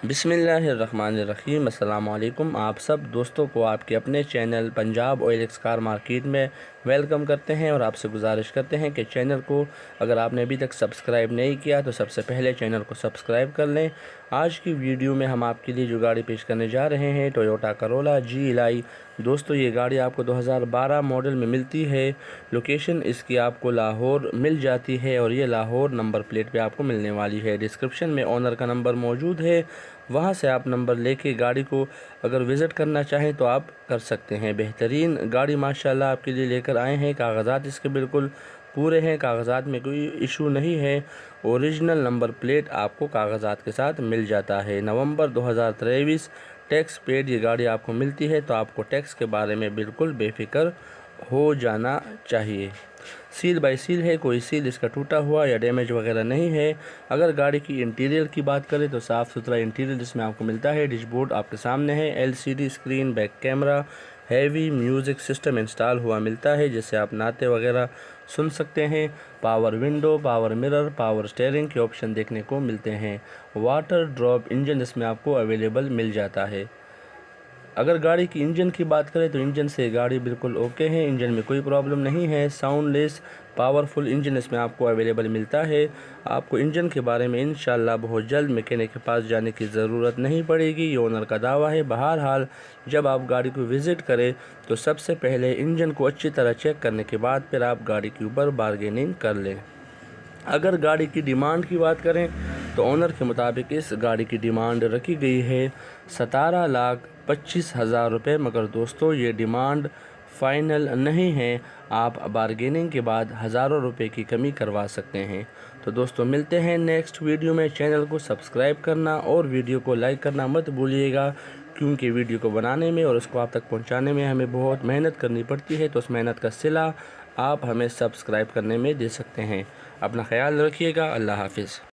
बिस्मिल्लाहिर्रहमानिर्रहीम। अस्सलाम वालेकुम। आप सब दोस्तों को आपके अपने channel Punjab OLX car market में वेलकम करते हैं और आपसे गुजारिश करते हैं कि चैनल को अगर आपने अभी तक सब्सक्राइब नहीं किया तो सबसे पहले चैनल को सब्सक्राइब कर लें। आज की वीडियो में हम आपके लिए जो गाड़ी पेश करने जा रहे हैं टोयोटा करोला GLI। दोस्तों ये गाड़ी आपको 2012 मॉडल में मिलती है। लोकेशन इसकी आपको लाहौर मिल जाती है और ये लाहौर नंबर प्लेट पे आपको मिलने वाली है। डिस्क्रिप्शन में ओनर का नंबर मौजूद है, वहाँ से आप नंबर लेके गाड़ी को अगर विज़िट करना चाहें तो आप कर सकते हैं। बेहतरीन गाड़ी माशाल्लाह आपके लिए लेकर आए हैं। कागज़ात इसके बिल्कुल पूरे हैं, कागज़ात में कोई इशू नहीं है। ओरिजिनल नंबर प्लेट आपको कागज़ात के साथ मिल जाता है। नवंबर 2023 टैक्स पेड ये गाड़ी आपको मिलती है, तो आपको टैक्स के बारे में बिल्कुल बेफिक्र हो जाना चाहिए। सील बाय सील है, कोई सील इसका टूटा हुआ या डैमेज वगैरह नहीं है। अगर गाड़ी की इंटीरियर की बात करें तो साफ़ सुथरा इंटीरियर इसमें आपको मिलता है। डैशबोर्ड आपके सामने है, LCD screen, back camera, heavy music system install हुआ मिलता है जिससे आप नाते वगैरह सुन सकते हैं। Power window, power mirror, power steering के ऑप्शन देखने को मिलते हैं। वाटर ड्रॉप इंजन इसमें आपको अवेलेबल मिल जाता है। अगर गाड़ी की इंजन की बात करें तो इंजन से गाड़ी बिल्कुल ओके है, इंजन में कोई प्रॉब्लम नहीं है। साउंडलेस पावरफुल इंजन इसमें आपको अवेलेबल मिलता है। आपको इंजन के बारे में इंशाल्लाह बहुत जल्द मैकेनिक के पास जाने की ज़रूरत नहीं पड़ेगी, ये ओनर का दावा है। बहरहाल जब आप गाड़ी को विज़िट करें तो सबसे पहले इंजन को अच्छी तरह चेक करने के बाद फिर आप गाड़ी के ऊपर बारगेनिंग कर लें। अगर गाड़ी की डिमांड की बात करें तो ओनर के मुताबिक इस गाड़ी की डिमांड रखी गई है 17,25,000 रुपये। मगर दोस्तों ये डिमांड फ़ाइनल नहीं है, आप बारगेनिंग के बाद हज़ारों रुपए की कमी करवा सकते हैं। तो दोस्तों मिलते हैं नेक्स्ट वीडियो में। चैनल को सब्सक्राइब करना और वीडियो को लाइक करना मत भूलिएगा, क्योंकि वीडियो को बनाने में और उसको आप तक पहुंचाने में हमें बहुत मेहनत करनी पड़ती है। तो उस मेहनत का सिला आप हमें सब्सक्राइब करने में दे सकते हैं। अपना ख्याल रखिएगा। अल्लाह हाफिज़।